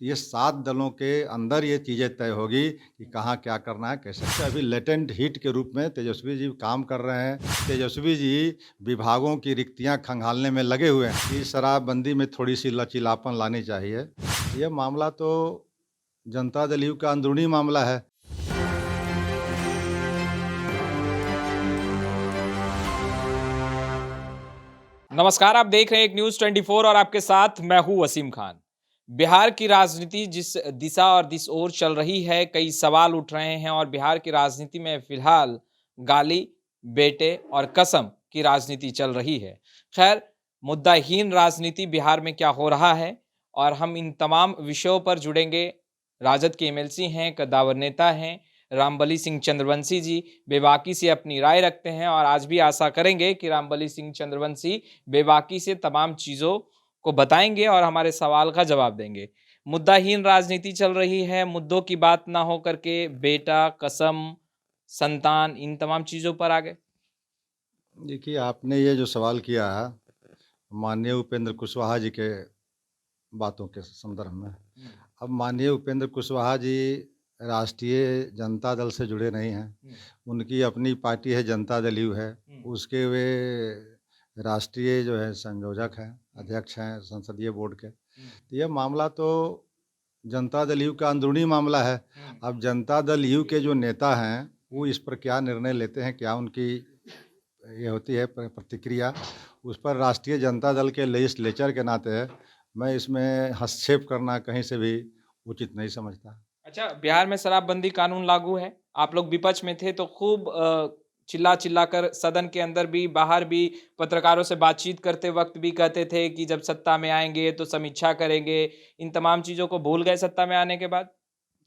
ये 7 दलों के अंदर ये चीज़ें तय होगी कि कहाँ क्या करना है, कैसे। तो अभी लेटेंट हीट के रूप में तेजस्वी जी काम कर रहे हैं। तेजस्वी जी विभागों की रिक्तियाँ खंगालने में लगे हुए हैं कि शराबबंदी में थोड़ी-सी लचीलापन लानी चाहिए। ये मामला तो जनता दल यू का अंदरूनी मामला है। नमस्कार, आप देख रहे हैं एक न्यूज़ 24 और आपके साथ मैं हूं वसीम खान। बिहार की राजनीति जिस दिशा और जिस ओर चल रही है, कई सवाल उठ रहे हैं और बिहार की राजनीति में फिलहाल गाली, बेटे और कसम की राजनीति चल रही है। खैर, मुद्दाहीन राजनीति बिहार में क्या हो रहा है और हम इन तमाम विषयों पर जुड़ेंगे। राजद के एमएलसी हैं, कद्दावर नेता हैं, रामबली सिंह चंद्रवंशी जी बेबाकी से अपनी राय रखते हैं और आज भी आशा करेंगे कि रामबली सिंह चंद्रवंशी बेबाकी से तमाम चीज़ों को बताएंगे और हमारे सवाल का जवाब देंगे। मुद्दाहीन राजनीति चल रही है, मुद्दों की बात ना हो करके बेटा, कसम, संतान इन तमाम चीज़ों पर आ गए। देखिए, आपने ये जो सवाल किया है, माननीय उपेंद्र कुशवाहा जी के बातों के संदर्भ में। अब माननीय उपेंद्र कुशवाहा जी राष्ट्रीय जनता दल से जुड़े नहीं हैं। उनकी अपनी पार्टी है, जनता दल यू है। उसके वे राष्ट्रीय जो है संयोजक हैं, अध्यक्ष हैं संसदीय बोर्ड के। तो ये मामला तो जनता दल यू का अंदरूनी मामला है। अब जनता दल यू के जो नेता हैं, वो इस पर क्या निर्णय लेते हैं, क्या उनकी ये होती है प्रतिक्रिया, उस पर राष्ट्रीय जनता दल के लेजिस्लेचर के नाते मैं इसमें हस्तक्षेप करना कहीं से भी उचित नहीं समझता। अच्छा, बिहार में शराबबंदी कानून लागू है। आप लोग विपक्ष में थे तो खूब चिल्ला-चिल्ला कर सदन के अंदर भी, बाहर भी पत्रकारों से बातचीत करते वक़्त भी कहते थे कि जब सत्ता में आएँगे तो समीक्षा करेंगे। इन तमाम चीज़ों को भूल गए सत्ता में आने के बाद?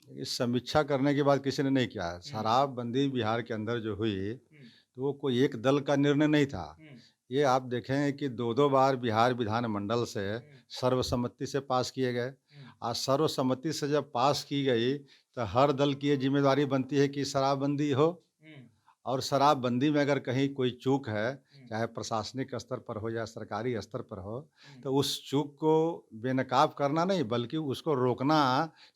इस समीक्षा करने के बाद किसी ने नहीं किया है। हुँ। शराबबंदी बिहार के अंदर जो हुई, हुँ, तो वो कोई एक दल का निर्णय नहीं था। हुँ, ये आप देखें कि 2-2 बार बिहार विधानमंडल से हुँ, सर्वसम्मति से पास किए गए। हुँ, आज सर्वसम्मति से जब पास की गई, तो हर दल की ये ज़िम्मेदारी बनती है कि शराबबंदी हो। हुँ, और शराबबंदी में अगर कहीं कोई चूक है, हुँ, चाहे प्रशासनिक स्तर पर हो या सरकारी स्तर पर हो, हुँ। तो उस चूक को बेनकाब करना नहीं, बल्कि उसको रोकना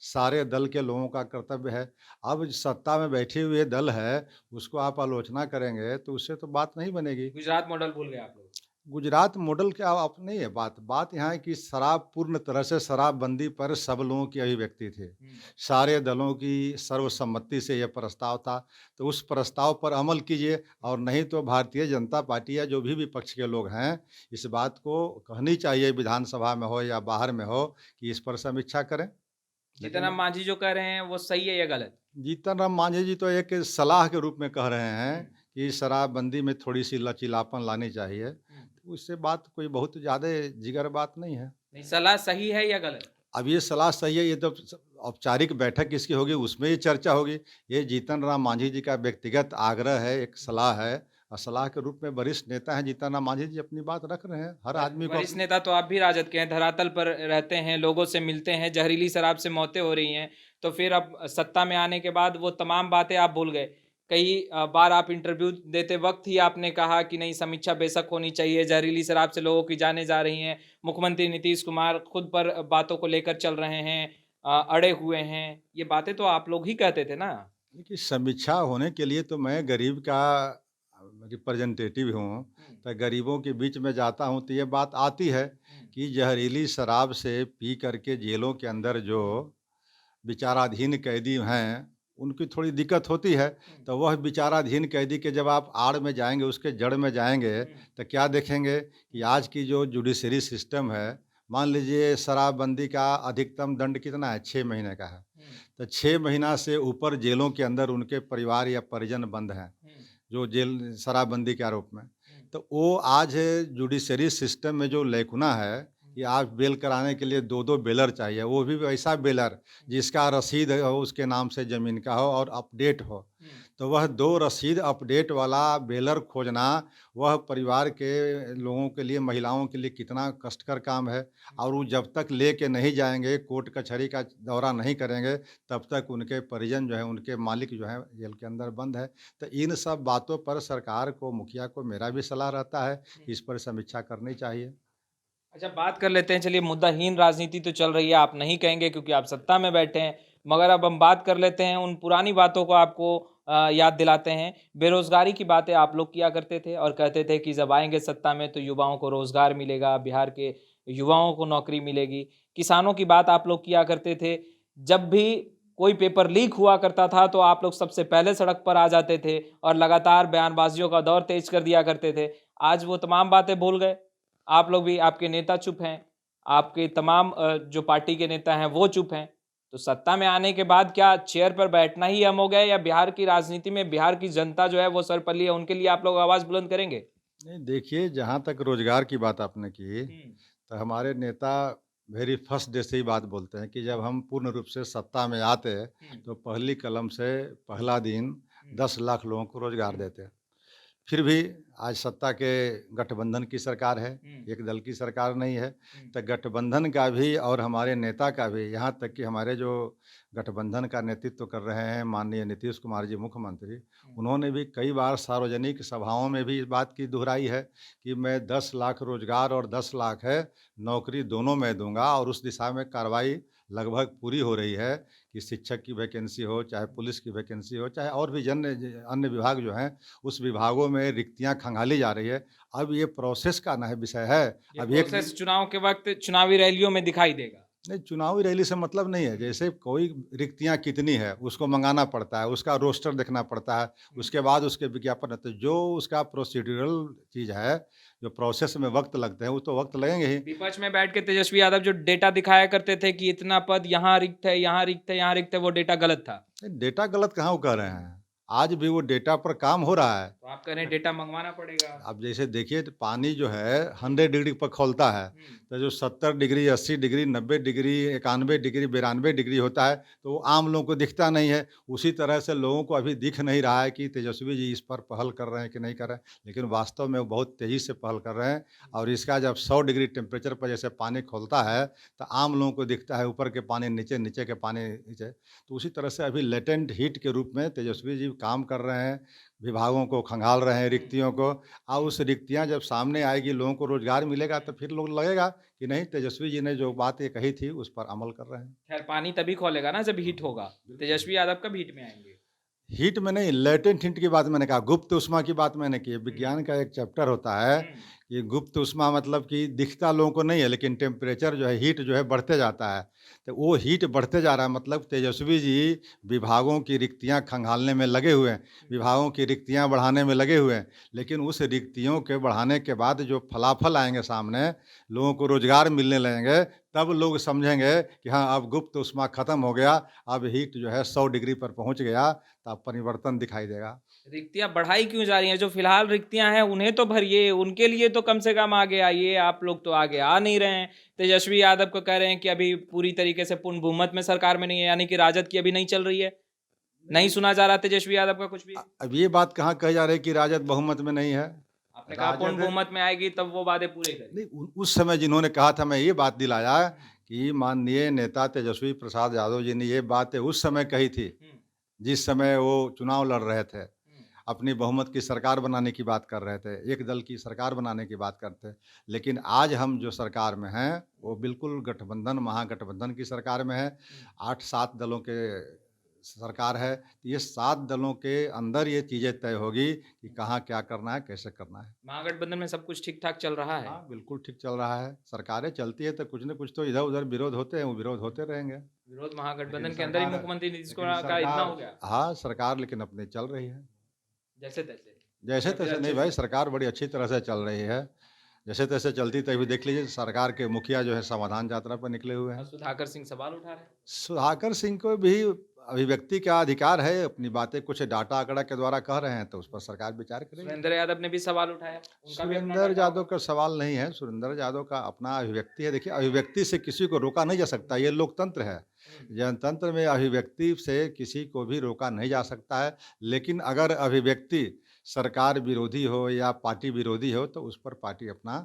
सारे दल के लोगों का कर्तव्य है। अब सत्ता में बैठे हुए दल है, उसको आप आलोचना करेंगे, तो उससे तो बात नहीं बनेगी। गुजरात मॉडल भूल गए आप लोग। गुजरात मॉडल क्या आप नहीं है बात। बात यहाँ है कि शराब पूर्ण तरह से शराबबंदी पर सब लोगों की अभिव्यक्ति थी। हुँ, सारे दलों की सर्वसम्मति से यह प्रस्ताव था, तो उस प्रस्ताव पर अमल कीजिए और नहीं तो भारतीय जनता पार्टी या जो भी विपक्ष के लोग हैं, इस बात को कहनी चाहिए विधानसभा में हो या बाहर में हो कि इस पर समीक्षा करें। जीतन लेकिन राम मांझी जो कह रहे हैं वो सही है या गलत? जीतन राम मांझी जी तो एक सलाह के रूप में कह रहे हैं हुँ, कि शराबबंदी में थोड़ी-सी लचीलापन लानी चाहिए। हुँ। तो उससे बात कोई बहुत ज़्यादा जिगर बात नहीं है। नहीं, सलाह सही है या गलत? अब ये सलाह सही है, ये तो औपचारिक बैठक किसकी होगी उसमें ही चर्चा होगी। ये जीतन राम मांझी जी का व्यक्तिगत आग्रह है, एक सलाह है और सलाह के रूप में वरिष्ठ नेता हैं जीतन राम मांझी जी अपनी बात रख रहे हैं। हर आदमी को वरिष्ठ नेता तो आप भी राजद के हैं, धरातल पर रहते हैं, लोगों से मिलते हैं, जहरीली शराब से मौतें हो रही हैं, तो फिर अब सत्ता में आने के बाद वो तमाम बातें आप भूल गए। कई बार आप इंटरव्यू देते वक़्त ही आपने कहा कि नहीं समीक्षा बेशक होनी चाहिए, जहरीली शराब से लोगों की जानें जा रही हैं। मुख्यमंत्री नीतीश कुमार खुद पर बातों को लेकर चल रहे हैं, अड़े हुए हैं। ये बातें तो आप लोग ही कहते थे ना? देखिए समीक्षा होने के लिए तो मैं गरीब का रिप्रेजेंटेटिव हूँ, हुँ, तो गरीबों के बीच में जाता हूँ तो ये बात आती है हुँ, कि जहरीली शराब से पी करके जेलों के अंदर जो विचाराधीन कैदी हैं, उनकी थोड़ी दिक्कत होती है। हुँ, तो वह विचाराधीन कैदी के जब आप आड़ में जाएँगे, उसके जड़ में जाएँगे, हुँ, तो क्या देखेंगे कि हुँ, आज की जो जुडिशरी सिस्टम है, मान लीजिए शराबबंदी का अधिकतम दंड कितना है? 6 महीने का है। हुँ, तो 6 महीना से ऊपर जेलों के अंदर उनके परिवार या परिजन बंद हैं, हुँ, जो जेल शराबबंदी के आरोप में। हुँ, तो वो आज जुडिशरी सिस्टम में जो लैकुना है हुँ, कि आज बेल कराने के लिए 2-2 बेलर चाहिए, वो भी वैसा बेलर जिसका रसीद हो उसके नाम से ज़मीन का हो और अपडेट हो। हुँ, तो वह 2 रसीद अपडेट वाला बेलर खोजना, वह परिवार के लोगों के लिए, महिलाओं के लिए कितना कष्टकर काम है। और वो जब तक लेके नहीं जाएँगे, कोर्ट कचहरी का दौरा नहीं करेंगे, तब तक उनके परिजन जो हैं, उनके मालिक जो हैं, जेल के अंदर बंद है। तो इन सब बातों पर सरकार को, मुखिया को मेरा भी सलाह रहता है हुँ। कि इस पर समीक्षा करनी चाहिए। अच्छा, बात कर लेते हैं। चलिए, मुद्दाहीन राजनीति तो चल रही है, आप नहीं कहेंगे क्योंकि आप सत्ता में बैठे हैं। मगर अब हम बात कर लेते हैं उन पुरानी बातों को, आपको याद दिलाते हैं। बेरोज़गारी की बातें आप लोग किया करते थे और कहते थे कि जब आएँगे सत्ता में तो युवाओं को रोज़गार मिलेगा, बिहार के युवाओं को नौकरी मिलेगी। किसानों की बात आप लोग किया करते थे। जब भी कोई पेपर लीक हुआ करता था तो आप लोग सबसे पहले सड़क पर आ जाते थे और लगातार बयानबाज़ियों का दौर तेज़ कर दिया करते थे। आज वो तमाम बातें भूल गए। आप लोग भी, आपके नेता चुप हैं, आपके तमाम जो पार्टी के नेता हैं वो चुप हैं। तो सत्ता में आने के बाद क्या चेयर पर बैठना ही हम हो गए, या बिहार की राजनीति में बिहार की जनता जो है वो सर्वपल्ली है, उनके लिए आप लोग आवाज़ बुलंद करेंगे? नहीं देखिए, जहाँ तक रोज़गार की बात आपने की, हुँ, तो हमारे नेता वेरी फर्स्ट डे से ही बात बोलते हैं कि जब हम पूर्ण रूप से सत्ता में आते हैं, हुँ, तो पहली कलम से पहला दिन हुँ, 10 लाख लोगों को रोज़गार देते हैं। फिर भी आज सत्ता के गठबंधन की सरकार है, हुँ, एक दल की सरकार नहीं है। हुँ, तो गठबंधन का भी और हमारे नेता का भी, यहाँ तक कि हमारे जो गठबंधन का नेतृत्व कर रहे हैं माननीय नीतीश कुमार जी मुख्यमंत्री, हुँ। उन्होंने भी कई बार सार्वजनिक सभाओं में भी इस बात की दोहराई है कि मैं 10 लाख रोज़गार और 10 लाख है नौकरी दोनों मैं दूँगा, और उस दिशा में कार्रवाई लगभग पूरी हो रही है कि शिक्षक की वैकेंसी हो, चाहे पुलिस की वैकेंसी हो, चाहे और भी अन्य विभाग जो हैं, उस विभागों में रिक्तियाँ खंगाली जा रही है। अब ये प्रोसेस का ना है विषय है। ये अब एक प्रोसेस चुनाव के वक़्त चुनावी रैलियों में दिखाई देगा। नहीं, चुनावी रैली से मतलब नहीं है। हुँ, जैसे कोई रिक्तियाँ कितनी है, उसको मँगाना पड़ता है, उसका रोस्टर देखना पड़ता है, हुँ। उसके बाद उसके विज्ञापन होते हैं। जो उसका प्रोसीड्यूरल चीज़ है, जो प्रोसेस में वक़्त लगते हैं, वो तो वक़्त लगेंगे ही। विपक्ष में बैठ के तेजस्वी यादव जो डेटा दिखाया करते थे कि इतना पद यहाँ रिक्त है, यहाँ रिक्त है, यहाँ रिक्त है, वो डेटा गलत था। नहीं, डेटा गलत कहाँ वो कह रहे हैं। आज भी वो डेटा पर काम हो रहा है। तो आप कह रहे हैं डेटा मँगवाना पड़ेगा। अब जैसे देखिए, तो पानी जो है 100 डिग्री पर खौलता है, हुँ, तो जो 70 degree, 80 degree, 90 degree, 91 degree, 92 degree होता है, तो वो आम लोगों को दिखता नहीं है। उसी तरह से लोगों को अभी दिख नहीं रहा है कि तेजस्वी जी इस पर पहल कर रहे हैं कि नहीं कर रहे हैं, लेकिन वास्तव में वो बहुत तेज़ी से पहल कर रहे हैं। और इसका जब 100 डिग्री टेम्परेचर पर जैसे पानी खौलता है, तो आम लोगों को दिखता है ऊपर के पानी नीचे, नीचे के पानी नीचे। तो उसी तरह से अभी लेटेंट हीट के रूप में तेजस्वी जी काम कर रहे हैं, विभागों को खंगाल रहे हैं, हुँ। रिक्तियों को। और उस रिक्तियाँ जब सामने आएगी, लोगों को रोज़गार मिलेगा, तो फिर लोग लगेगा कि नहीं, तेजस्वी जी ने जो बात ये कही थी उस पर अमल कर रहे हैं। खैर, पानी तभी खौलेगा ना जब हीट होगा। बिल्कुल। तेजस्वी यादव कब हीट में आएँगे? हीट में नहीं, लेटेंट हीट की बात मैंने कहा, गुप्त ऊष्मा की बात मैंने की है। हुँ, विज्ञान का एक चैप्टर होता है हुँ, कि गुप्त ऊष्मा मतलब कि दिखता लोगों को नहीं है, लेकिन टेम्परेचर जो है, हीट जो है बढ़ते जाता है। तो वो हीट बढ़ते जा रहा है, मतलब तेजस्वी जी विभागों की रिक्तियाँ खंगालने में लगे हुए हैं, विभागों की रिक्तियाँ बढ़ाने में लगे हुए हैं। लेकिन उस रिक्तियों के बढ़ाने के बाद जो फलाफल आएँगे सामने, लोगों को रोज़गार मिलने लगेंगे, तब लोग समझेंगे कि हाँ, अब गुप्त ऊष्मा खत्म हो गया, अब हीट जो है 100 डिग्री पर पहुँच गया, तब परिवर्तन दिखाई देगा। रिक्तियाँ बढ़ाई क्यों जा रही हैं? जो फ़िलहाल रिक्तियाँ हैं उन्हें तो भरिए, उनके लिए तो कम से कम आगे आइए, आप लोग तो आगे आ नहीं रहे हैं। तेजस्वी यादव को कह रहे हैं कि अभी पूरी तरीके से पूर्ण बहुमत में सरकार में नहीं है, यानी कि राजद की अभी नहीं चल रही है। नहीं सुना जा रहा तेजस्वी यादव का कुछ भी? अब ये बात कहाँ कही जा रही है कि राजद बहुमत में नहीं है। आपने कहा पूर्ण राजद बहुमत में आएगी तब वो वादे पूरे करेगी। नहीं, उस समय जिन्होंने कहा था, मैं ये बात दिलाया हुँ, कि माननीय नेता तेजस्वी प्रसाद यादव जी ने ये बातें उस समय कही थी, हुँ, जिस समय वो चुनाव लड़ रहे थे। हुँ, अपनी बहुमत की सरकार बनाने की बात कर रहे थे, एक दल की सरकार बनाने की बात करते। लेकिन आज हम जो सरकार में हैं, वो बिल्कुल गठबंधन, महागठबंधन की सरकार में है। हुँ। 8-7 दलों के सरकार है। ये 7 दलों के अंदर ये चीज़ें तय होगी कि कहाँ क्या करना है, कैसे करना है। महागठबंधन में सब कुछ ठीक-ठाक चल रहा है। हाँ, बिल्कुल ठीक चल रहा है। सरकारें चलती है तो कुछ न कुछ तो इधर-उधर विरोध होते हैं, वो विरोध होते रहेंगे। विरोध लेकिन महागठबंधन के अंदर ही सरकार मुख्यमंत्री नीतीश लेकिन कुमार का इतना सरकार हो गया, हाँ, सरकार लेकिन अपनी चल रही है। जैसे-तैसे या फिर जैसे-तैसे नहीं अच्छे भाई, से? सरकार बड़ी अच्छी तरह से चल रही है। जैसे-तैसे चलती, तो अभी देख लीजिए सरकार के मुखिया जो है समाधान यात्रा पर निकले हुए और हैं। सुधाकर सिंह सवाल उठा रहे हैं। सुधाकर सिंह को भी अभिव्यक्ति का अधिकार है, अपनी बातें कुछ डाटा आंकड़ा के द्वारा कह रहे हैं, तो उस पर सरकार विचार करेगी। सुरेंद्र यादव ने भी सवाल उठाया, उनका भी अपना सुरेंद्र डाटा यादव होगा। का सवाल नहीं है, सुरेंद्र यादव का अपना अभिव्यक्ति है। देखिए, अभिव्यक्ति से किसी को रोका नहीं जा सकता, ये लोकतंत्र है। हुँ, जनतंत्र में अभिव्यक्ति से किसी को भी रोका नहीं जा सकता है, लेकिन अगर अभिव्यक्ति सरकार विरोधी हो या पार्टी विरोधी हो, तो उस पर पार्टी अपना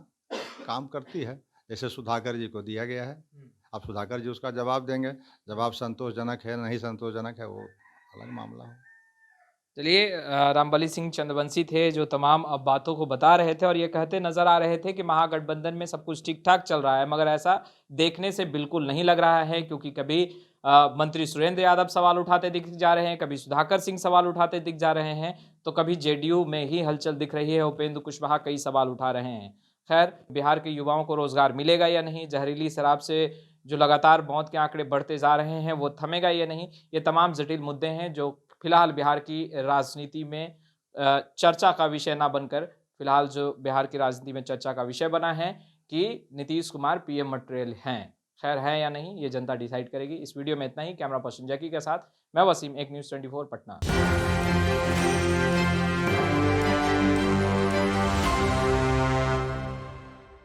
काम करती है। जैसे सुधाकर जी को दिया गया है, हुँ। अब सुधाकर जी उसका जवाब देंगे। जवाब संतोषजनक है, नहीं संतोषजनक है, वो अलग मामला है। चलिए रामबली सिंह चंद्रवंशी थे जो तमाम बातों को बता रहे थे और ये कहते नजर आ रहे थे कि महागठबंधन में सब कुछ ठीक ठाक चल रहा है, मगर ऐसा देखने से बिल्कुल नहीं लग रहा है, क्योंकि कभी मंत्री सुरेंद्र यादव सवाल उठाते दिख जा रहे हैं, कभी सुधाकर सिंह सवाल उठाते दिख जा रहे हैं, तो कभी जेडीयू में ही हलचल दिख रही है। उपेंद्र कुशवाहा कई सवाल उठा रहे हैं। खैर, बिहार के युवाओं को रोजगार मिलेगा या नहीं, जहरीली शराब से जो लगातार मौत के आंकड़े बढ़ते जा रहे हैं वो थमेगा या नहीं, ये तमाम जटिल मुद्दे हैं जो फिलहाल बिहार की राजनीति में चर्चा का विषय ना बनकर फिलहाल जो बिहार की राजनीति में चर्चा का विषय बना है कि नीतीश कुमार पीएम मटेरियल हैं। खैर, है या नहीं ये जनता डिसाइड करेगी। इस वीडियो में इतना ही। कैमरा पर्सन जैकी के साथ मैं वसीम, एक न्यूज़ 24 पटना।